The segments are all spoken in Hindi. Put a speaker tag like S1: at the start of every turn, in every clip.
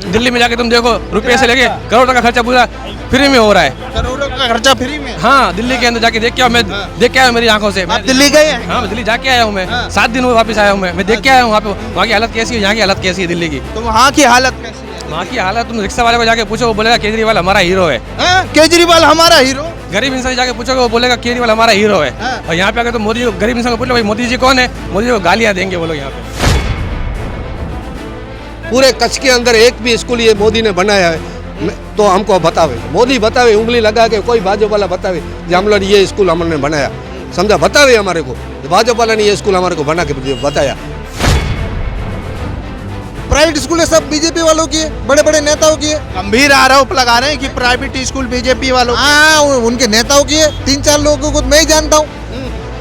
S1: दिल्ली में जाके तुम देखो, रुपये से लेके करोड़ का खर्चा पूरा फ्री में हो रहा है।
S2: करोड़ों का खर्चा फ्री में।
S1: हाँ, दिल्ली के अंदर जाके देख के आओ, मैं देख के आया हूँ मेरी आंखों से।
S2: आप दिल्ली गए हैं?
S1: हाँ, मैं दिल्ली जाके आया हूँ, मैं 7 दिन हुए वापस आया हूँ, मैं देख के आया हूँ वहाँ पे। वहाँ की हालत कैसी है, यहाँ की हालत कैसी है दिल्ली की।
S2: तो वहाँ की हालत कैसी है?
S1: वहाँ की हालत तुम रिक्शा वाले को जाके पूछो, वो बोलेगा केजरीवाल हमारा हीरो है।
S2: केजरीवाल हमारा हीरो?
S1: गरीब इंसान जाके पूछोगे, वो बोलेगा केजरीवाल हमारा हीरो है। और यहाँ पे अगर तो मोदी, गरीब इंसान को पूछ लो भाई मोदी जी कौन है, मोदी जी को गालियाँ देंगे वो लोग यहाँ पे।
S3: पूरे कच्छ के अंदर एक भी स्कूल ये मोदी ने बनाया है तो हमको बतावे, मोदी बतावे, उंगली लगा के कोई भाजपा वाला बतावे कि हम लोग ये स्कूल हमने बनाया, समझा, बतावे हमारे को भाजपा वाला ने ये स्कूल हमारे को बना के बताया।
S4: प्राइवेट स्कूल है सब बीजेपी वालों की है, बड़े बड़े नेताओं की है।
S2: गंभीर आरोप लगा रहे हैं कि प्राइवेट स्कूल बीजेपी वालों की।
S4: हाँ, उनके नेताओं की है। 3-4 लोगों को मैं ही जानता हूँ,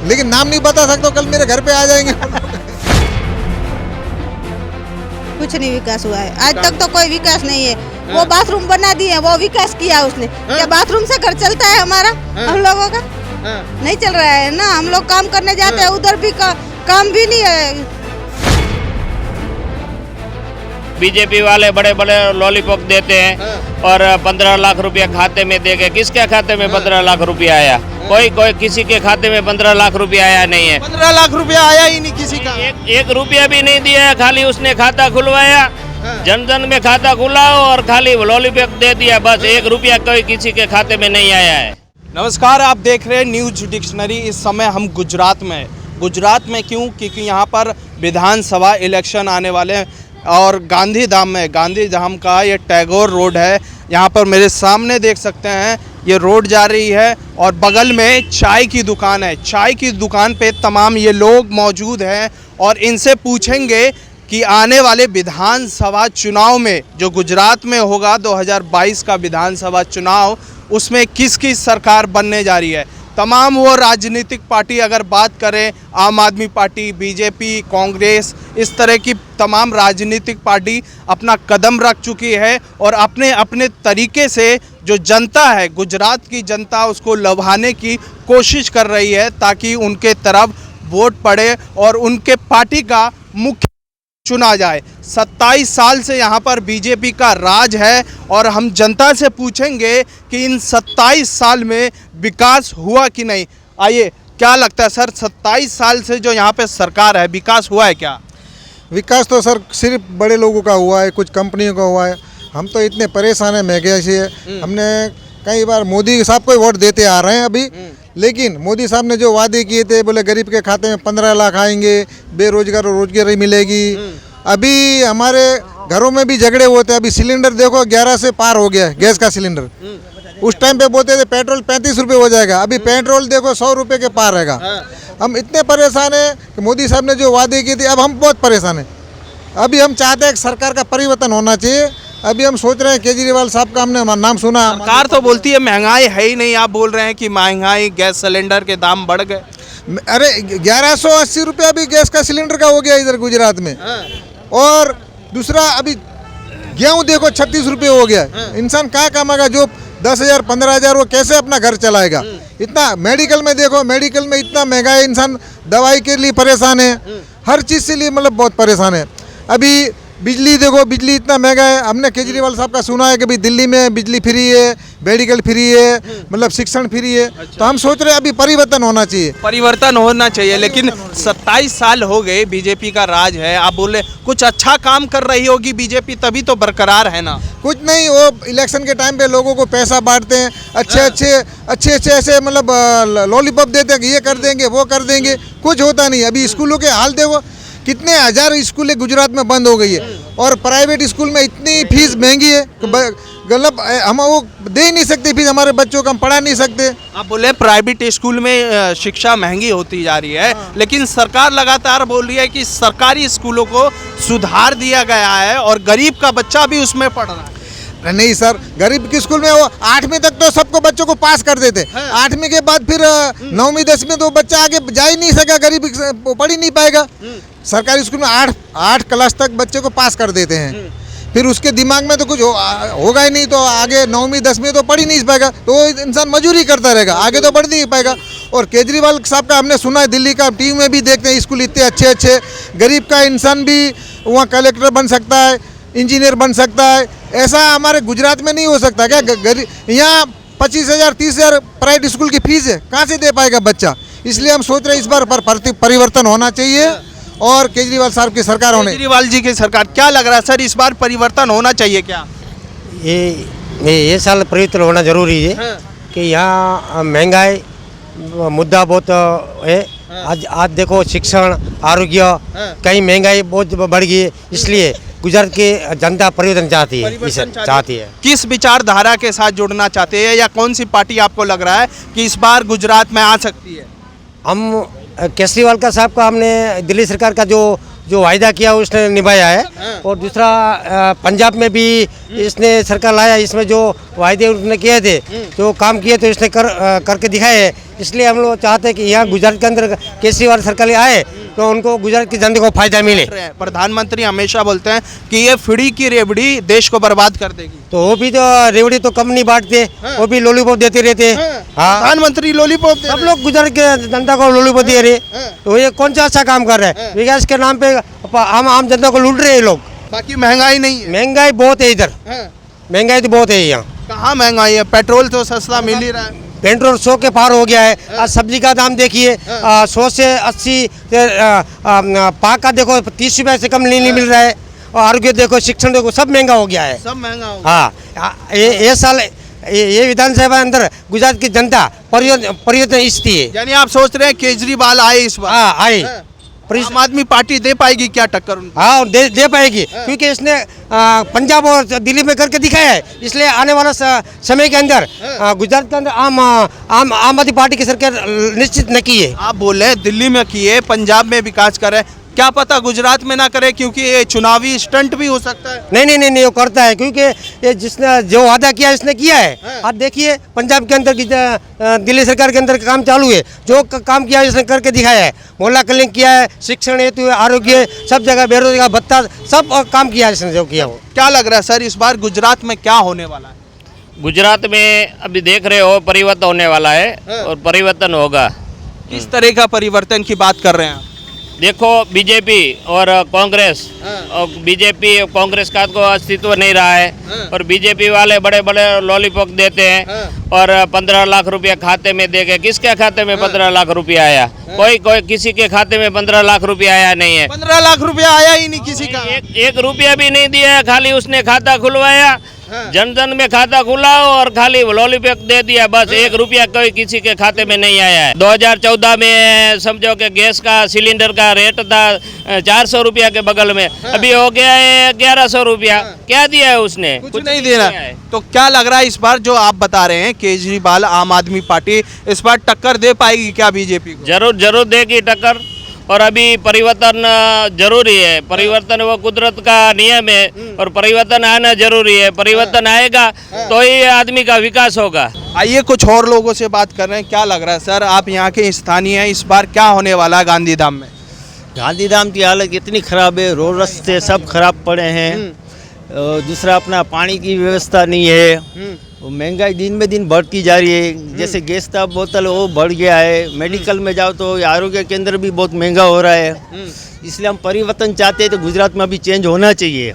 S4: लेकिन नाम नहीं बता सकता, कल मेरे घर पे आ जाएंगे।
S5: कुछ नहीं विकास हुआ है आज तक, तो कोई विकास नहीं है। वो बाथरूम बना दिए, वो विकास किया उसने। क्या बाथरूम से घर चलता है हमारा, हम लोगों का? नहीं चल रहा है ना। हम लोग काम करने जाते हैं, उधर भी काम भी नहीं है।
S6: बीजेपी वाले बड़े बड़े लॉलीपॉप देते हैं और 15 लाख रुपया खाते में देंगे। किसके खाते में 15 लाख रुपया आया? कोई किसी के खाते में 15 लाख रुपया आया नहीं है।
S2: 15 लाख रुपया आया ही नहीं किसी का।
S6: एक रुपया भी नहीं दिया है, खाली उसने खाता खुलवाया, जन जन में खाता खुला और खाली लॉलीपॉप दे दिया, बस। 1 रुपया कोई किसी के खाते में नहीं आया है।
S2: नमस्कार, आप देख रहे हैं न्यूज डिक्शनरी। इस समय हम गुजरात में हैं। गुजरात में क्यों? क्योंकि यहाँ पर विधानसभा इलेक्शन आने वाले हैं और गांधीधाम में, गांधीधाम का ये टैगोर रोड है। यहाँ पर मेरे सामने देख सकते हैं ये रोड जा रही है और बगल में चाय की दुकान है। चाय की दुकान पे तमाम ये लोग मौजूद हैं और इनसे पूछेंगे कि आने वाले विधानसभा चुनाव में, जो गुजरात में होगा 2022 का विधानसभा चुनाव, उसमें किसकी सरकार बनने जा रही है। तमाम वो राजनीतिक पार्टी, अगर बात करें आम आदमी पार्टी, बीजेपी, कांग्रेस, इस तरह की तमाम राजनीतिक पार्टी अपना कदम रख चुकी है और अपने अपने तरीके से जो जनता है, गुजरात की जनता, उसको लुभाने की कोशिश कर रही है ताकि उनके तरफ वोट पड़े और उनके पार्टी का मुख्य चुना जाए। 27 साल से यहाँ पर बीजेपी का राज है और हम जनता से पूछेंगे कि इन 27 साल में विकास हुआ कि नहीं। आइए, क्या लगता है सर, 27 साल से जो यहाँ पे सरकार है, विकास हुआ है क्या?
S4: विकास तो सर सिर्फ बड़े लोगों का हुआ है, कुछ कंपनियों का हुआ है। हम तो इतने परेशान हैं महंगाई से। हमने कई बार मोदी साहब को वोट देते आ रहे हैं अभी, लेकिन मोदी साहब ने जो वादे किए थे, बोले गरीब के खाते में 15 लाख आएंगे, बेरोजगार को रोजगारी मिलेगी। अभी हमारे घरों में भी झगड़े होते हैं। अभी सिलेंडर देखो 11 से पार हो गया है, गैस का सिलेंडर। उस टाइम पे बोलते थे पेट्रोल 35 रुपये हो जाएगा, अभी पेट्रोल देखो 100 रुपये के पार रहेगा। हम इतने परेशान हैं कि मोदी साहब ने जो वादे किए थे, अब हम बहुत परेशान हैं। अभी हम चाहते हैं कि सरकार का परिवर्तन होना चाहिए। अभी हम सोच रहे हैं केजरीवाल साहब का हमने नाम सुना।
S2: सरकार तो बोलती है महंगाई है ही नहीं, आप बोल रहे हैं कि महंगाई, गैस सिलेंडर के दाम बढ़ गए।
S4: अरे 1180 रुपया भी गैस का सिलेंडर का हो गया इधर गुजरात में। और दूसरा, अभी गेहूँ देखो 36 रुपये हो गया। इंसान कहाँ कमाएगा? जो 10,000 15,000 वो कैसे अपना घर चलाएगा? इतना मेडिकल में देखो, मेडिकल में इतना महंगा है, इंसान दवाई के लिए परेशान है, हर चीज़ से लिए मतलब बहुत परेशान है। अभी बिजली देखो, बिजली इतना महंगा है। हमने केजरीवाल साहब का सुना है कि भाई दिल्ली में बिजली फ्री है, मेडिकल फ्री है, मतलब शिक्षण फ्री है। तो हम सोच रहे हैं अभी परिवर्तन होना चाहिए।
S2: परिवर्तन होना चाहिए, लेकिन 27 साल हो गए बीजेपी का राज है। आप बोले कुछ अच्छा काम कर रही होगी बीजेपी, तभी तो बरकरार है ना।
S4: कुछ नहीं, वो इलेक्शन के टाइम पे लोगों को पैसा बांटते हैं, अच्छे ऐसे मतलब लॉलीपॉप देते हैं कि ये कर देंगे, वो कर देंगे, कुछ होता नहीं। अभी स्कूलों के हाल देखो, कितने हज़ार स्कूलें गुजरात में बंद हो गई है और प्राइवेट स्कूल में इतनी फीस महंगी है, मतलब हम वो दे ही नहीं सकते फीस, हमारे बच्चों को हम पढ़ा नहीं सकते।
S2: आप बोले प्राइवेट स्कूल में शिक्षा महंगी होती जा रही है, लेकिन सरकार लगातार बोल रही है कि सरकारी स्कूलों को सुधार दिया गया है और गरीब का बच्चा भी उसमें पढ़ रहा है।
S4: नहीं सर, गरीब के स्कूल में वो 8वीं तक तो सबको बच्चों को पास कर देते। 8वीं के बाद फिर 9वीं 10वीं तो बच्चा आगे जा ही नहीं सका, गरीब पढ़ ही नहीं पाएगा। सरकारी स्कूल में 8 क्लास तक बच्चे को पास कर देते हैं, फिर उसके दिमाग में तो कुछ होगा ही नहीं, तो आगे 9वीं 10वीं तो पढ़ ही नहीं पाएगा, तो इंसान मजदूरी करता रहेगा, आगे तो बढ़ नहीं पाएगा। और केजरीवाल साहब का हमने सुना है, दिल्ली का टीवी में भी देखते हैं, स्कूल इतने अच्छे, गरीब का इंसान भी वहाँ कलेक्टर बन सकता है, इंजीनियर बन सकता है। ऐसा हमारे गुजरात में नहीं हो सकता क्या? यहाँ 25,000 30,000 प्राइवेट स्कूल की फीस है, कहाँ से दे पाएगा बच्चा? इसलिए हम सोच रहे हैं इस बार परिवर्तन होना चाहिए और केजरीवाल साहब की सरकार होने।
S2: केजरीवाल जी की सरकार, क्या लग रहा है सर इस बार परिवर्तन होना चाहिए क्या?
S7: ये साल परिवर्तन होना जरूरी है कि यहाँ महंगाई मुद्दा बहुत है। आज देखो शिक्षण आरोग्य कहीं महंगाई बहुत बढ़ गई है, इसलिए गुजरात की जनता परिवर्तन चाहती है।
S2: किस विचारधारा के साथ जुड़ना चाहते हैं या कौन सी पार्टी आपको लग रहा है कि इस बार गुजरात में आ सकती है?
S7: हम केजरीवाल का साहब का हमने दिल्ली सरकार का जो वायदा किया उसने निभाया है। और दूसरा पंजाब में भी इसने सरकार लाया, इसमें जो वायदे उन्होंने किए थे जो काम किए तो इसने करके दिखाए है। इसलिए हम लोग चाहते हैं कि यहाँ गुजरात के अंदर केजरीवाल सरकार आए तो उनको गुजरात की जनता को फायदा मिले।
S2: प्रधानमंत्री हमेशा बोलते हैं कि ये फ्री की रेवड़ी देश को बर्बाद कर देगी,
S7: तो वो भी तो रेवड़ी तो कम नहीं बांटते, वो भी लॉलीपॉप देते रहते। हाँ,
S2: प्रधानमंत्री लॉलीपॉप
S7: सब लोग गुजरात के जनता को लॉलीपॉप दे रहे, तो ये कौन सा अच्छा काम कर रहे हैं? विकास के नाम पे आम जनता को लूट रहे हैं लोग।
S2: बाकी महंगाई नहीं है।
S7: महंगाई बहुत है इधर, महंगाई तो बहुत है यहाँ।
S2: कहाँ महंगाई है? पेट्रोल तो सस्ता मिल ही रहा है।
S7: पेट्रोल 100 के पार हो गया है। आज सब्जी का दाम देखिए 100 से 80, पाक का देखो 30 रुपये से कम नहीं मिल रहा है। और आरोग्य देखो, शिक्षण देखो, सब महंगा हो गया है।
S2: सब महंगा हो।
S7: हाँ, ये साल ये विधानसभा अंदर गुजरात की जनता परिवर्तन इच्छती है।
S2: यानी आप सोच रहे हैं केजरीवाल आए इस बार?
S7: हाँ, आए।
S2: आम आदमी पार्टी दे पाएगी क्या टक्कर उनको?
S7: हाँ, दे पाएगी, क्योंकि इसने पंजाब और दिल्ली में करके दिखाया है। इसलिए आने वाला समय के अंदर गुजरात के अंदर आम आदमी पार्टी की सरकार निश्चित न की है।
S2: आप बोले दिल्ली में किए, पंजाब में विकास करे, क्या पता गुजरात में ना करे, क्योंकि ये चुनावी स्टंट भी हो सकता है।
S7: नहीं, वो करता है, क्योंकि ये जिसने जो वादा किया इसने किया है। आज देखिए पंजाब के अंदर दिल्ली सरकार के अंदर काम चालू है, जो काम किया है इसने करके दिखाया है। मोहल्ला क्लिनिक किया है, शिक्षण हेतु, आरोग्य, सब जगह बेरोजगार भत्ता, सब काम किया है इसने जो किया वो।
S2: क्या लग रहा है सर इस बार गुजरात में क्या होने वाला है?
S6: गुजरात में अभी देख रहे हो परिवर्तन होने वाला है और परिवर्तन होगा।
S2: किस तरह का परिवर्तन की बात कर रहे हैं आप?
S6: देखो बीजेपी और कांग्रेस, और बीजेपी और कांग्रेस का तो अस्तित्व नहीं रहा है, और बीजेपी वाले बड़े बड़े लॉलीपॉप देते हैं और 15 लाख रुपया खाते में देके, किसके खाते में 15 लाख रुपया आया? कोई किसी के खाते में 15 लाख रुपया आया नहीं है।
S2: 15 लाख रुपया आया ही नहीं किसी का।
S6: एक रुपया भी नहीं दिया है, खाली उसने खाता खुलवाया, जन जन में खाता खुला और खाली लॉलीपॉप दे दिया, बस। 1 रुपया कोई किसी के खाते में नहीं आया है। 2014 में समझो कि गैस का सिलेंडर का रेट था 400 रुपया के बगल में, अभी हो गया है 1100 रुपया। क्या दिया है उसने?
S2: कुछ नहीं दे रहा है। तो क्या लग रहा है इस बार जो आप बता रहे हैं केजरीवाल आम आदमी पार्टी इस बार टक्कर दे पाएगी क्या बीजेपी को?
S6: जरूर देगी टक्कर। और अभी परिवर्तन जरूरी है, परिवर्तन वो कुदरत का नियम है और परिवर्तन आना जरूरी है। परिवर्तन आएगा तो ही आदमी का विकास होगा।
S2: आइए कुछ और लोगों से बात कर रहे हैं। क्या लग रहा है सर, आप यहाँ के स्थानीय हैं, इस बार क्या होने वाला है गांधीधाम में?
S8: गांधीधाम की हालत इतनी खराब है, रोड रास्ते सब खराब पड़े हैं। दूसरा अपना पानी की व्यवस्था नहीं है। महंगाई दिन में दिन बढ़ती जा रही है। जैसे गैस का बोतल वो बढ़ गया है। मेडिकल में जाओ तो आरोग्य केंद्र भी बहुत महंगा हो रहा है। इसलिए हम परिवर्तन चाहते हैं, तो गुजरात में अभी चेंज होना चाहिए।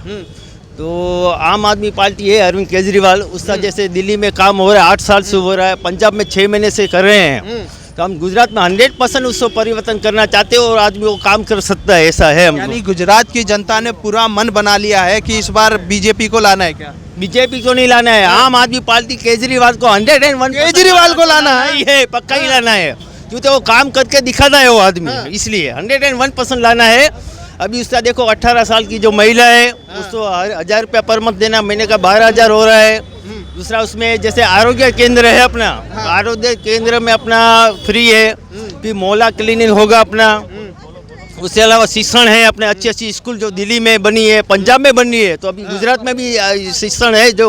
S8: तो आम आदमी पार्टी है अरविंद केजरीवाल, उसका जैसे दिल्ली में काम हो रहा है 8 साल से हो रहा है, पंजाब में 6 महीने से कर रहे हैं। तो हम गुजरात में 100% उसको परिवर्तन करना चाहते हैं और आदमी वो काम कर सकता है, ऐसा है।
S2: यानी गुजरात की जनता ने पूरा मन बना लिया है कि इस बार बीजेपी को लाना है क्या?
S8: बीजेपी को नहीं लाना है, आम आदमी पार्टी केजरीवाल को 101
S2: केजरीवाल को लाना है।
S8: ये पक्का ही लाना है, क्योंकि वो काम करके दिखाता है वो आदमी, इसलिए 101% लाना है। अभी उसका देखो 18 साल की जो महिला है उसको 1000 रुपया पर मंथ देना, महीने का 12,000 हो रहा है। दूसरा उसमें जैसे आरोग्य केंद्र है अपना, आरोग्य केंद्र में अपना फ्री है, फिर मोहल्ला क्लिनिक होगा अपना। उसके अलावा शिक्षण है, अपने अच्छी स्कूल जो दिल्ली में बनी है, पंजाब में बनी है, तो अभी गुजरात में भी शिक्षण है जो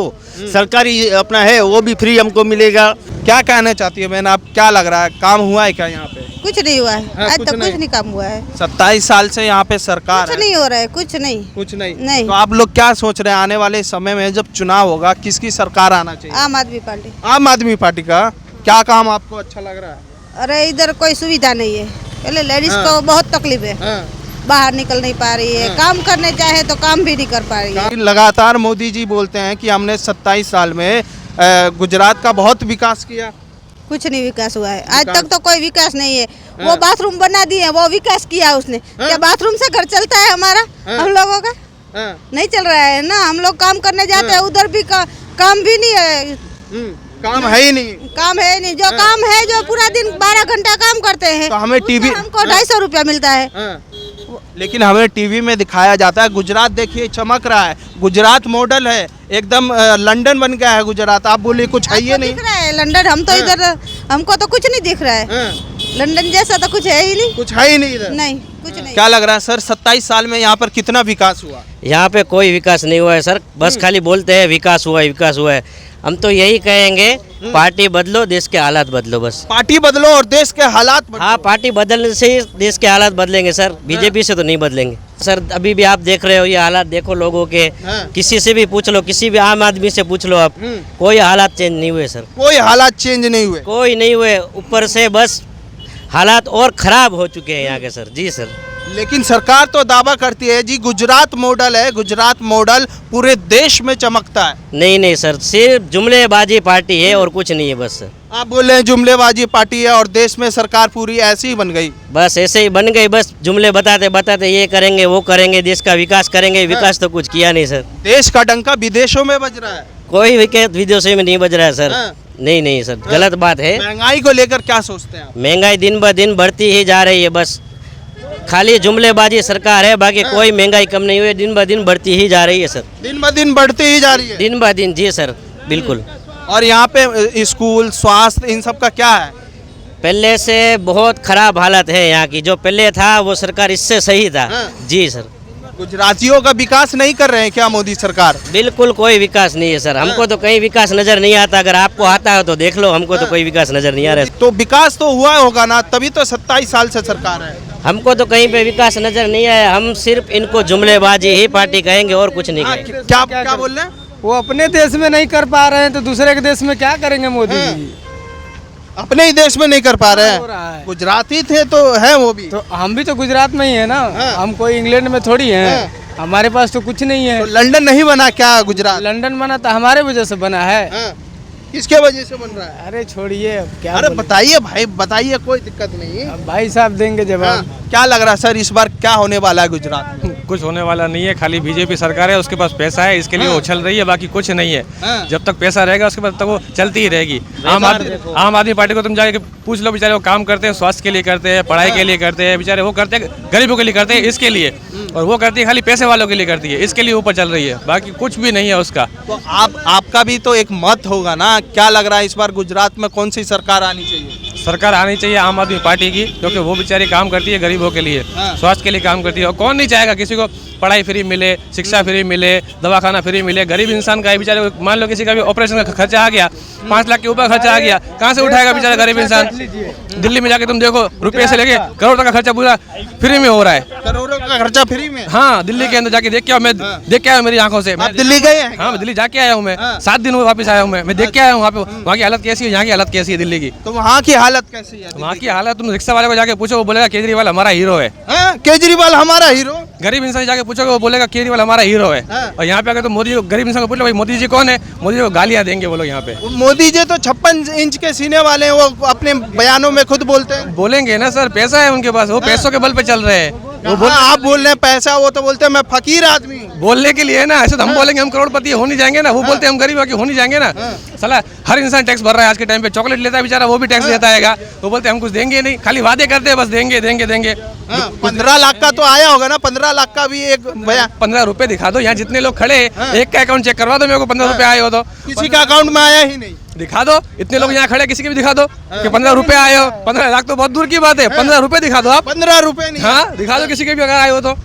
S8: सरकारी अपना है वो भी फ्री हमको मिलेगा।
S2: क्या कहना चाहती है बहन आप, क्या लग रहा है काम हुआ है क्या यहाँ पे?
S5: कुछ नहीं हुआ है, आज तक कुछ नहीं काम हुआ है।
S2: 27 साल से यहाँ पे सरकार
S5: कुछ नहीं हो रहा है, कुछ नहीं। नहीं।
S2: तो आप लोग क्या सोच रहे हैं आने वाले समय में जब चुनाव होगा किसकी सरकार आना चाहिए?
S5: आम आदमी पार्टी।
S2: आम आदमी पार्टी का क्या काम आपको अच्छा लग रहा है?
S5: अरे इधर कोई सुविधा नहीं है, पहले लेडीज को बहुत तकलीफ है। बाहर निकल नहीं पा रही है, काम करने चाहे तो काम भी नहीं कर पा रही है।
S2: लगातार मोदी जी बोलते हैं कि हमने 27 साल में गुजरात का बहुत विकास किया।
S5: कुछ नहीं विकास हुआ है, आज तक तो कोई विकास नहीं है। वो बाथरूम बना दिए, वो विकास किया उसने। क्या बाथरूम से घर चलता है हमारा, हम लोगों का? नहीं चल रहा है ना। हम लोग काम करने जाते हैं, उधर भी काम भी नहीं है,
S2: काम है ही नहीं।
S5: काम है नहीं। जो काम है, जो पूरा दिन 12 घंटा काम करते हैं,
S2: तो हमें टीवी
S5: हमको 250 रुपया मिलता है।
S2: लेकिन हमें टीवी में दिखाया जाता है गुजरात देखिए चमक रहा है, गुजरात मॉडल है, एकदम लंदन बन गया है गुजरात। आप बोलिए कुछ है ये नहीं
S5: दिख रहा है लंदन, हम तो इधर, हमको तो कुछ नहीं दिख रहा है। लंदन जैसा तो कुछ है ही नहीं,
S2: कुछ है ही नहीं इधर।
S5: नहीं कुछ नहीं।
S2: क्या लग रहा है सर, 27 साल में यहाँ पर कितना विकास हुआ?
S9: यहाँ पे कोई विकास नहीं हुआ है सर, बस खाली बोलते हैं विकास हुआ है, विकास हुआ है। हम तो यही कहेंगे, पार्टी बदलो, देश के हालात बदलो बस।
S2: पार्टी बदलो और देश के हालात बदलो।
S9: हाँ, पार्टी बदलने से ही देश के हालात बदलेंगे सर, बीजेपी से तो नहीं बदलेंगे सर। अभी भी आप देख रहे हो ये हालात, देखो लोगों के, किसी से भी पूछ लो, किसी भी आम आदमी से पूछ लो आप, कोई हालात चेंज नहीं हुए सर,
S2: कोई हालात चेंज नहीं हुए,
S9: कोई नहीं हुए। ऊपर से बस हालात और खराब हो चुके हैं यहाँ के सर। जी सर।
S2: लेकिन सरकार तो दावा करती है जी गुजरात मॉडल है, गुजरात मॉडल पूरे देश में चमकता है।
S9: नहीं नहीं सर, सिर्फ जुमलेबाजी पार्टी है और कुछ नहीं है बस सर।
S2: आप बोल रहे हैं जुमलेबाजी पार्टी है और देश में सरकार पूरी ऐसी ही बन गई।
S9: बस ऐसे ही बन गई, बस जुमले बताते बताते ये करेंगे वो करेंगे, देश का विकास करेंगे, विकास तो कुछ किया नहीं सर।
S2: देश का डंका विदेशों में बज रहा है।
S9: कोई विकास विदेशों में नहीं बज रहा है सर। नहीं नहीं सर, गलत बात है।
S2: महंगाई को लेकर क्या सोचते हैं आप?
S9: महंगाई दिन ब दिन बढ़ती ही जा रही है, बस खाली जुमलेबाजी सरकार है, बाकी कोई महंगाई कम नहीं हुई, दिन ब दिन बढ़ती ही जा रही है सर।
S2: दिन ब दिन बढ़ती ही जा रही है,
S9: दिन ब दिन। जी सर, बिल्कुल।
S2: और यहाँ पे स्कूल, स्वास्थ्य, इन सब का क्या है?
S9: पहले से बहुत खराब हालत है यहाँ की, जो पहले था वो सरकार इससे सही था। जी सर।
S2: गुजरातियों का विकास नहीं कर रहे हैं क्या मोदी सरकार?
S9: बिल्कुल कोई विकास नहीं है सर, हमको तो कहीं विकास नजर नहीं आता। अगर आपको आता है तो देख लो, हमको तो कोई विकास नजर नहीं आ रहा है।
S2: तो विकास तो हुआ होगा ना, तभी तो 27 साल से सरकार है।
S9: हमको तो कहीं पे विकास नजर नहीं आया। हम सिर्फ इनको जुमलेबाजी ही पार्टी कहेंगे और कुछ नहीं कहेंगे।
S2: क्या बोल रहे हैं?
S10: वो अपने देश में नहीं कर पा रहे हैं तो दूसरे के देश में क्या करेंगे मोदी जी?
S2: अपने ही देश में नहीं कर पा रहे हैं। गुजराती थे तो है वो भी,
S10: तो हम भी तो गुजरात में ही है ना। हम कोई इंग्लैंड में थोड़ी हैं। हमारे पास तो कुछ नहीं है।
S2: तो लंदन नहीं बना क्या गुजरात?
S10: लंदन बना तो हमारे वजह से बना है।
S2: किसके वजह से बन रहा है?
S10: अरे छोड़िए, क्या
S2: अरे बताइए भाई, बताइए, कोई दिक्कत नहीं।
S10: अब भाई साहब देंगे जवाब।
S2: क्या लग रहा है सर, इस बार क्या होने वाला है गुजरात में?
S1: कुछ होने वाला नहीं है, खाली बीजेपी सरकार है, उसके पास पैसा है, इसके लिए वो उछल रही है, बाकी कुछ नहीं है। जब तक पैसा रहेगा उसके बाद तक वो चलती ही रहेगी। आम आदमी पार्टी को तुम जाके पूछ लो, बेचारे वो काम करते हैं, स्वास्थ्य के लिए करते हैं, पढ़ाई के लिए करते हैं, बेचारे वो करते हैं, गरीबों के लिए करते हैं, इसके लिए। और वो करती है खाली पैसे वालों के लिए करती है, इसके लिए ऊपर चल रही है, बाकी कुछ भी नहीं है उसका।
S2: तो आपका भी तो एक मत होगा ना, क्या लग रहा है इस बार गुजरात में कौन सी सरकार आनी चाहिए?
S1: सरकार आनी चाहिए आम आदमी पार्टी की, क्योंकि वो बेचारी काम करती है गरीबों के लिए, स्वास्थ्य के लिए काम करती है। और कौन नहीं चाहेगा किसी को पढ़ाई फ्री मिले, शिक्षा फ्री मिले, दवाखाना फ्री मिले। गरीब इंसान का बेचारे, मान लो किसी का भी ऑपरेशन का खर्चा आ गया, 5 लाख के ऊपर खर्चा आ गया, कहाँ से उठाएगा बेचारा गरीब इंसान? दिल्ली में जाके तुम देखो, रुपये से लेके करोड़ तक का खर्चा पूरा फ्री में हो रहा है।
S2: करोड़ों का खर्चा फ्री में?
S1: हाँ, दिल्ली के अंदर जाके देख के आओ, मैं देख के आया हूँ मेरी आंखों से।
S2: आप दिल्ली गए हैं?
S1: हाँ, मैं दिल्ली जाके आया हूँ, मैं 7 दिन हुए वापस आया हूँ, मैं देख के आया हूँ वहाँ पे, वहाँ की हालत कैसी है, यहाँ की हालत कैसी है दिल्ली की।
S2: तो वहाँ की हालत कैसी है?
S1: वहाँ की हालत तुम रिक्शा वाले को जाके पूछो, वो बोलेगा केजरीवाल हमारा हीरो है।
S2: केजरीवाल हमारा हीरो?
S1: गरीब इंसान जाके पूछोगे, वो बोलेगा केजरीवाल हमारा हीरो है। और यहाँ पे अगर तो मोदी, गरीब इंसान को पूछ लो भाई मोदी जी कौन है, मोदी जी को गालियाँ देंगे वो लोग यहाँ पे।
S2: मोदी जी तो 56 इंच के सीने वाले हैं, वो अपने बयानों में खुद बोलते हैं।
S1: बोलेंगे ना सर, पैसा है उनके पास, वो पैसों के बल पे चल रहे हैं।
S2: आप बोल रहे हैं पैसा, वो तो बोलते हैं मैं फकीर आदमी हूँ।
S1: बोलने के लिए ना, ऐसे तो हम बोलेंगे हम करोड़पति हो नहीं जाएंगे ना, वो बोलते हैं हम गरीब हो नहीं जाएंगे ना। साला हर इंसान टैक्स भर रहा है आज के टाइम पे, चॉकलेट लेता है बेचारा वो भी टैक्स देता है, वो बोलते हैं हम कुछ देंगे नहीं, खाली वादे करते हैं बस देंगे देंगे देंगे।
S2: 15 लाख का तो आया होगा ना, 15 लाख का भी एक भैया
S1: 15 रुपए दिखा दो, यहाँ जितने लोग खड़े एक का अकाउंट चेक करवा दो मेरे को, 15 रुपए आए हो तो।
S2: किसी का अकाउंट में आया ही नहीं।
S1: दिखा दो, इतने लोग यहाँ खड़े, किसी के भी दिखा दो कि 15 रुपए आए हो। 15 लाख तो बहुत दूर की बात है, 15 रुपए दिखा दो आप।
S2: 15 रुपए नहीं?
S1: हाँ, दिखा दो किसी के भी अगर आए हो तो।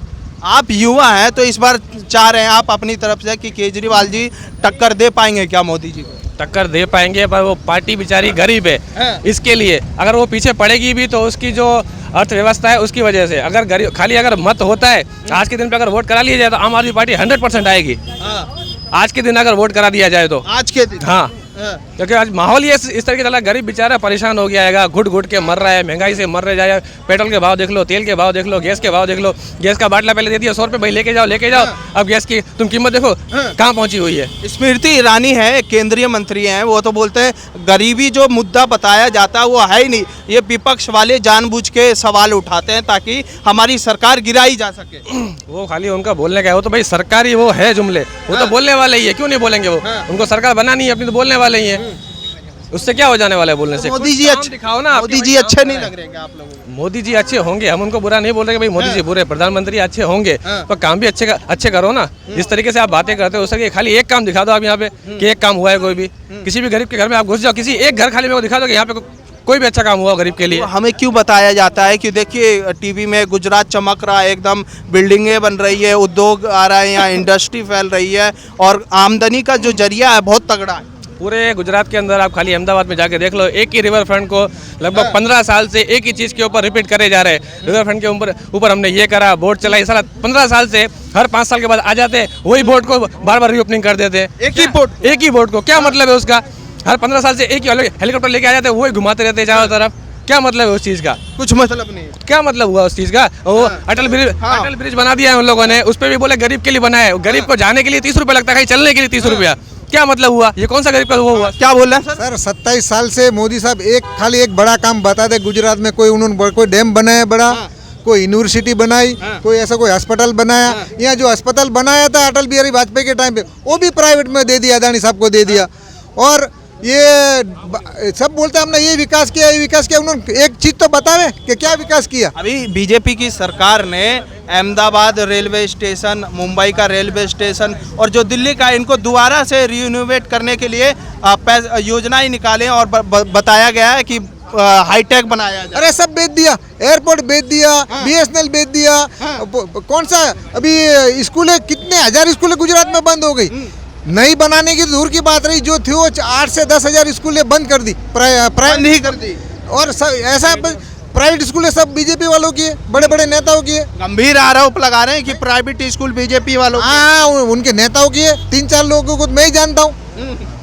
S2: आप युवा हैं तो इस बार चाह रहे हैं आप अपनी तरफ से कि केजरीवाल जी टक्कर दे पाएंगे क्या मोदी जी को?
S1: टक्कर दे पाएंगे, पर वो पार्टी बेचारी गरीब है, इसके लिए अगर वो पीछे पड़ेगी भी तो उसकी जो अर्थव्यवस्था है उसकी वजह से। अगर गरीब खाली अगर मत होता है, आज के दिन पे अगर वोट करा लिया जाए तो आम आदमी पार्टी 100% आएगी। आज के दिन अगर वोट करा दिया जाए तो,
S2: आज के दिन?
S1: हाँ, क्योंकि आज माहौल ये इस तरीके चला, गरीब बेचारा परेशान हो गया है, घुट घुट के मर रहा है, महंगाई से मर रहे जाए। पेट्रोल के भाव देख लो, तेल के भाव देख लो, गैस के भाव देख लो। गैस का बाटला पहले दे दिया 100 रुपये, भाई लेके जाओ। अब गैस की तुम कीमत देखो कहाँ पहुंची हुई है।
S2: स्मृति ईरानी है, केंद्रीय मंत्री हैं, वो तो बोलते हैं गरीबी जो मुद्दा बताया जाता है वो है ही नहीं, ये विपक्ष वाले जानबूझ के सवाल उठाते हैं ताकि हमारी सरकार गिराई जा सके।
S1: वो खाली उनका बोलने का है, वो तो भाई सरकारी वो है जुमले, वो तो बोलने वाले ही है, क्यों नहीं बोलेंगे वो? उनको सरकार बनानी है अपनी, तो बोलने वाले ही है, उससे क्या हो जाने वाला है बोलने से?
S2: मोदी जी अच्छे दिखाओ ना, मोदी जी अच्छे नहीं लग रहे हैं आप लोगों को?
S1: मोदी जी अच्छे होंगे, हम उनको बुरा नहीं बोल रहे कि भाई मोदी जी बुरे, प्रधानमंत्री अच्छे होंगे, पर काम भी अच्छे करो ना। जिस तरीके से आप बातें करते हो उसके खाली एक काम दिखा दो आप यहाँ पे कि एक काम हुआ है कोई भी। किसी भी गरीब के घर में आप घुस जाओ, किसी एक घर खाली में दिखा दो कि यहाँ पे कोई भी अच्छा काम हुआ गरीब के लिए।
S2: हमें क्यों बताया जाता है कि देखिए टीवी में गुजरात चमक रहा है, एकदम बिल्डिंगें बन रही है, उद्योग आ रहा है, यहाँ इंडस्ट्री फैल रही है और आमदनी का जो जरिया है बहुत तगड़ा है।
S1: पूरे गुजरात के अंदर आप खाली अहमदाबाद में जाके देख लो, एक ही रिवर फ्रंट को लगभग 15 साल से एक ही चीज़ के ऊपर रिपीट करे जा रहे हैं। रिवर फ्रंट के ऊपर हमने ये करा, बोट चलाई, साला 15 साल से हर 5 साल के बाद आ जाते हैं, वही बोट को बार बार रीओपनिंग कर देते हैं। एक ही बोट को क्या मतलब है उसका? हर 15 साल से एक ही हेलीकॉप्टर लेके आ जाते हैं, वही घुमाते रहते हैं चारों तरफ। क्या मतलब है उस चीज़ का?
S2: कुछ मतलब नहीं।
S1: क्या मतलब हुआ उस चीज़ का? वो अटल ब्रिज बना दिया है उन लोगों ने, उस पर भी बोले गरीब के लिए बनाया है। गरीब को जाने के लिए 30 रुपये लगता है, चलने के लिए 30 रुपया। क्या मतलब हुआ? ये कौन सा गरीब का वो हुआ?
S2: क्या बोल रहे हैं
S4: सर? 27 साल से मोदी साहब खाली एक बड़ा काम बता दे गुजरात में, कोई डैम बनाया बड़ा, कोई यूनिवर्सिटी बनाई, कोई ऐसा कोई अस्पताल बनाया। यहाँ जो अस्पताल बनाया था अटल बिहारी वाजपेयी के टाइम पे, वो भी प्राइवेट में दे दिया, अदानी साहब को दे दिया। और ये सब बोलते हैं हमने ये विकास किया, उन्होंने एक चीज तो बतावे कि क्या विकास किया।
S2: अभी बीजेपी की सरकार ने अहमदाबाद रेलवे स्टेशन, मुंबई का रेलवे स्टेशन और जो दिल्ली का, इनको दोबारा से रिनोवेट करने के लिए योजनाएं निकाले और बताया गया है कि हाईटेक बनाया जाए।
S4: अरे सब बेच दिया, एयरपोर्ट बेच दिया, BSNL बेच दिया। कौन सा अभी स्कूलें, कितने हजार स्कूलें गुजरात में बंद हो गई। नहीं बनाने की दूर की बात रही, जो थी वो 8 से 10 हजार स्कूलें बंद कर दी, प्राइवेट ही कर दी। और सब ऐसा प्राइवेट स्कूलें सब बीजेपी वालों की है, बड़े बड़े नेताओं की है।
S2: गंभीर आरोप लगा रहे हैं कि प्राइवेट स्कूल बीजेपी वालों की।
S4: हाँ, उनके नेताओं की है। 3-4 लोगों को मैं ही जानता हूँ,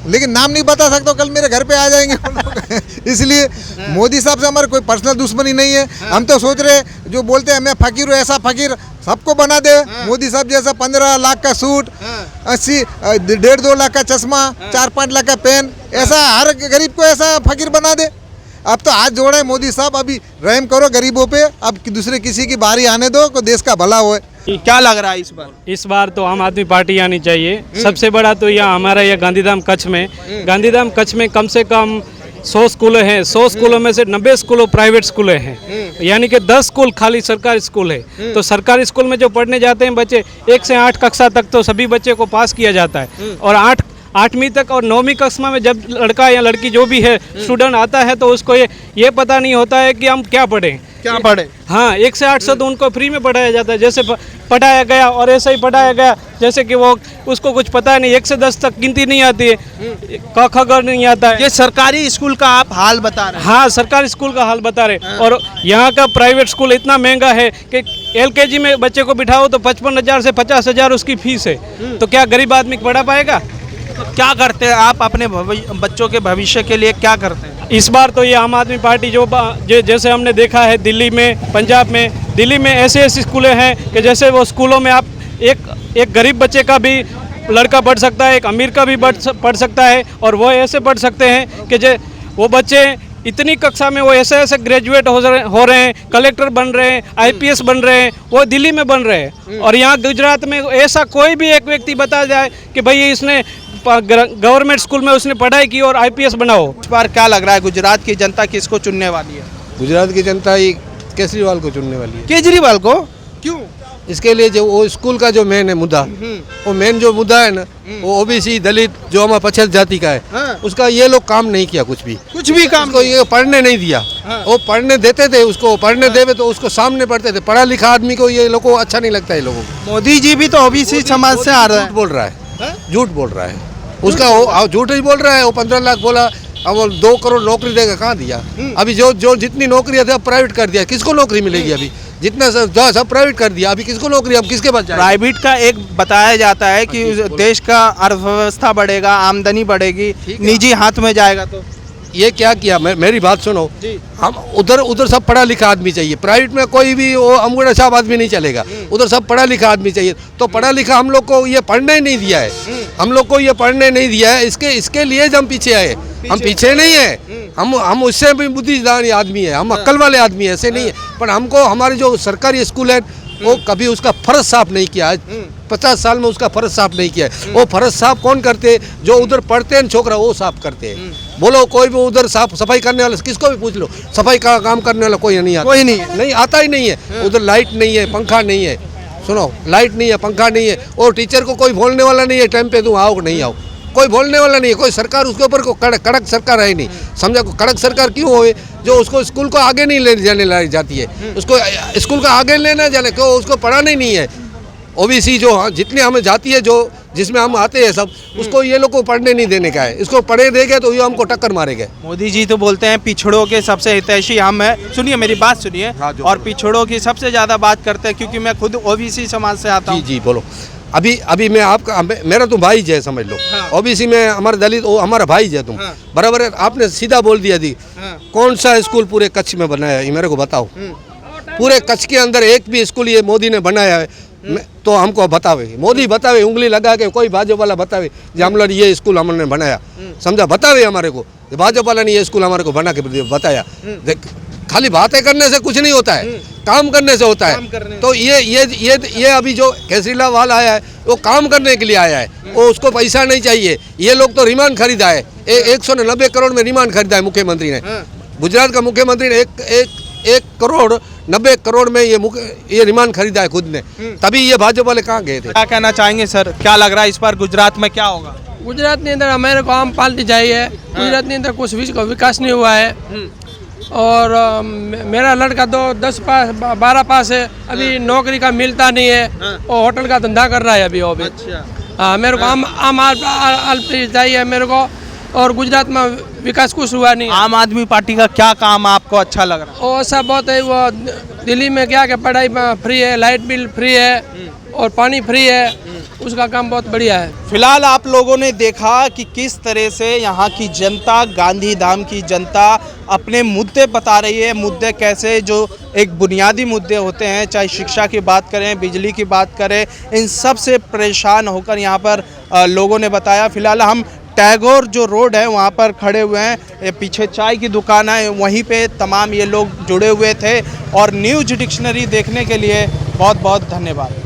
S4: लेकिन नाम नहीं बता सकता, कल मेरे घर पे आ जाएंगे। इसलिए मोदी साहब से हमारी कोई पर्सनल दुश्मनी नहीं है। हम तो सोच रहे, जो बोलते हैं मैं फकीर हूँ, ऐसा फकीर सबको बना दे। मोदी साहब जैसा 15 लाख का सूट, 1.5-2 लाख का चश्मा, 4-5 लाख का पेन, ऐसा हर गरीब को ऐसा फकीर बना दे। अब तो हाथ जोड़ा है मोदी साहब, अभी रहम करो गरीबों पे, अब दूसरे किसी की बारी आने दो, को देश का भला होए।
S2: क्या लग रहा है इस बार?
S10: इस बार तो आम आदमी पार्टी आनी चाहिए। सबसे बड़ा तो यहाँ हमारा यह गांधीधाम कच्छ में कम से कम 100 स्कूलें हैं। 100 स्कूलों में से 90 स्कूलों प्राइवेट स्कूलें हैं, यानी कि 10 स्कूल खाली सरकारी स्कूल है। तो सरकारी स्कूल में जो पढ़ने जाते हैं बच्चे, 1 से 8 कक्षा तक तो सभी बच्चे को पास किया जाता है। और 8वीं तक और 9वीं कक्षा में जब लड़का या लड़की जो भी है स्टूडेंट आता है, तो उसको ये पता नहीं होता है कि हम क्या पढ़ें। हाँ, 1 से 8 से तो उनको फ्री में पढ़ाया जाता है, जैसे पढ़ाया गया और ऐसा ही पढ़ाया गया जैसे कि वो उसको कुछ पता नहीं। 1 से 10 तक गिनती नहीं आती है, क ख ग नहीं आता है।
S2: ये सरकारी स्कूल का आप हाल बता रहे हैं?
S10: हाँ, सरकारी स्कूल का हाल बता रहे। और यहाँ का प्राइवेट स्कूल इतना महंगा है कि LKG में बच्चे को बिठाओ तो 55,000 से 50,000 उसकी फीस है। तो क्या गरीब आदमी पढ़ा पाएगा?
S2: तो क्या करते हैं आप अपने बच्चों के भविष्य के लिए, क्या करते हैं
S10: इस बार? तो ये आम आदमी पार्टी जो जैसे हमने देखा है दिल्ली में, पंजाब में, दिल्ली में ऐसे स्कूलें हैं कि जैसे वो स्कूलों में आप एक गरीब बच्चे का भी लड़का पढ़ सकता है, एक अमीर का भी पढ़ सकता है। और वो ऐसे पढ़ सकते हैं कि वो बच्चे इतनी कक्षा में वो ऐसे ग्रेजुएट हो रहे हैं, कलेक्टर बन रहे हैं, IPS बन रहे हैं, वो दिल्ली में बन रहे हैं। और यहाँ गुजरात में ऐसा कोई भी एक व्यक्ति बता जाए कि भाई इसने गवर्नमेंट स्कूल में उसने पढ़ाई की और IPS बनाओ।
S2: इस बार क्या लग रहा है गुजरात की जनता किसको चुनने वाली है?
S3: गुजरात की जनता ये केजरीवाल को चुनने वाली है।
S2: केजरीवाल को क्यों?
S3: इसके लिए जो वो स्कूल का जो मेन है मुद्दा, वो मेन जो मुद्दा है ना, वो OBC दलित जो हमारा पछात जाति का है, उसका ये लोग काम नहीं किया, कुछ भी काम को ये पढ़ने नहीं दिया। वो पढ़ने देते थे, उसको पढ़ने देवे तो उसको सामने पढ़ते थे। पढ़ा लिखा आदमी को ये लोगों को अच्छा नहीं लगता है। लोगों को
S2: मोदी जी भी तो OBC समाज से आ रहा है।
S3: झूठ बोल रहा है उसका, झूठ ही बोल रहा है। वो 15 लाख बोला, अब वो 2 करोड़ नौकरी देगा, कहाँ दिया? अभी जो जितनी नौकरियाँ थे अब प्राइवेट कर दिया, किसको नौकरी मिलेगी? अभी जितना सब प्राइवेट कर दिया, अभी किसको नौकरी, अब किसके पास जाएंगे?
S2: प्राइवेट का एक बताया जाता है कि देश का अर्थव्यवस्था बढ़ेगा, आमदनी बढ़ेगी, निजी हाथ में जाएगा। तो
S3: ये क्या किया, मेरी बात सुनो
S2: जी।
S3: हम उधर सब पढ़ा लिखा आदमी चाहिए, प्राइवेट में कोई भी वो अंगूठा छाप आदमी नहीं चलेगा, उधर सब पढ़ा लिखा आदमी चाहिए। तो पढ़ा लिखा हम लोग को ये पढ़ने ही नहीं दिया है, हम लोग को ये पढ़ने नहीं दिया है, इसके लिए हम पीछे आए। हम पीछे नहीं है, हम उससे भी बुद्धिदानी आदमी है, हम अक्ल वाले आदमी है, ऐसे नहीं है। पर हमको हमारे जो सरकारी स्कूल है वो कभी उसका फर्ज साफ नहीं किया है, 50 साल में उसका फर्ज साफ नहीं किया है। वो फर्ज साफ कौन करते, जो उधर पढ़ते हैं छोकरा, वो साफ करते हैं। बोलो कोई भी उधर साफ सफाई करने वाला किसको भी पूछ लो, सफाई का काम करने वाला कोई नहीं आता,
S2: कोई नहीं
S3: आता ही नहीं है। उधर लाइट नहीं है, पंखा नहीं है, सुनो लाइट नहीं है, पंखा नहीं है, और टीचर को कोई बोलने वाला नहीं है टाइम पे तुम आओ नहीं आओ, कोई बोलने वाला नहीं है। कोई सरकार उसके ऊपर कड़क सरकार है नहीं, समझा। कड़क सरकार क्यों होए, जो उसको स्कूल को आगे नहीं ले जाने लाई जाती है, उसको स्कूल का आगे लेना जाने क्यों, उसको पढ़ाना ही नहीं है। ओबीसी जो जितने हमें जाती है, जो जिसमें हम आते हैं सब, उसको ये लोग को पढ़ने नहीं देने का है। इसको पढ़े देंगे तो ये हमको टक्कर मारेंगे।
S2: मोदी जी तो बोलते हैं पिछड़ों के सबसे हितैषी हम हैं। सुनिए मेरी बात सुनिए।
S3: हाँ,
S2: और पिछड़ों की सबसे ज़्यादा बात करते हैं, क्योंकि मैं खुद ओबीसी समाज से आता हूँ।
S3: जी बोलो। अभी मैं आपका मेरा तो भाई है, समझ लो।
S2: हाँ।
S3: ओबीसी में हमारा दलित, वो हमारा भाई है तुम।
S2: हाँ।
S3: बराबर है, आपने सीधा बोल दिया जी।
S2: हाँ।
S3: कौन सा स्कूल पूरे कच्छ में बनाया है, ये मेरे को बताओ। पूरे कच्छ के अंदर एक भी स्कूल ये मोदी ने बनाया है तो हमको बतावे, मोदी बतावे, उंगली लगा के कोई भाजपा वाला बतावे कि हम लोग ये स्कूल हमने बनाया, समझा, बतावे हमारे को। भाजपा वाला ने ये स्कूल हमारे को बना के बताया। खाली बातें करने से कुछ नहीं होता है, काम करने से होता है। तो ये अभी जो केजरीवाल आया है वो काम करने के लिए आया है, वो उसको पैसा नहीं चाहिए। ये लोग तो रिमांड खरीदा है, 190 करोड़ में रिमांड खरीदा है मुख्यमंत्री ने। गुजरात का मुख्यमंत्री ने 1,90 करोड़ में ये रिमांड खरीदा है खुद ने, तभी ये भाजपा वाले कहाँ गए थे।
S2: क्या कहना चाहेंगे सर, क्या लग रहा है इस बार गुजरात में क्या होगा?
S1: गुजरात के अंदर हमारे को आम पार्टी चाहिए। गुजरात के अंदर कुछ विकास नहीं हुआ है। और मेरा लड़का तो 10 पास 12 पास है, अभी नौकरी का मिलता नहीं है, और होटल का धंधा कर रहा है अभी वो भी। हाँ, मेरे को आम आदमी चाहिए मेरे को, और गुजरात में विकास कुछ हुआ नहीं।
S2: आम आदमी पार्टी का क्या काम आपको अच्छा लग रहा है?
S1: वो ऐसा बहुत है, वो दिल्ली में क्या कि पढ़ाई फ्री है, लाइट बिल फ्री है, और पानी फ्री है, उसका काम बहुत बढ़िया है।
S2: फिलहाल आप लोगों ने देखा कि किस तरह से यहाँ की जनता, गांधीधाम की जनता अपने मुद्दे बता रही है। मुद्दे कैसे, जो एक बुनियादी मुद्दे होते हैं, चाहे शिक्षा की बात करें, बिजली की बात करें, इन सब से परेशान होकर यहाँ पर लोगों ने बताया। फिलहाल हम टैगोर जो रोड है वहाँ पर खड़े हुए हैं, पीछे चाय की दुकान है, वहीं पे तमाम ये लोग जुड़े हुए थे। और न्यूज़ डिक्शनरी देखने के लिए बहुत बहुत धन्यवाद।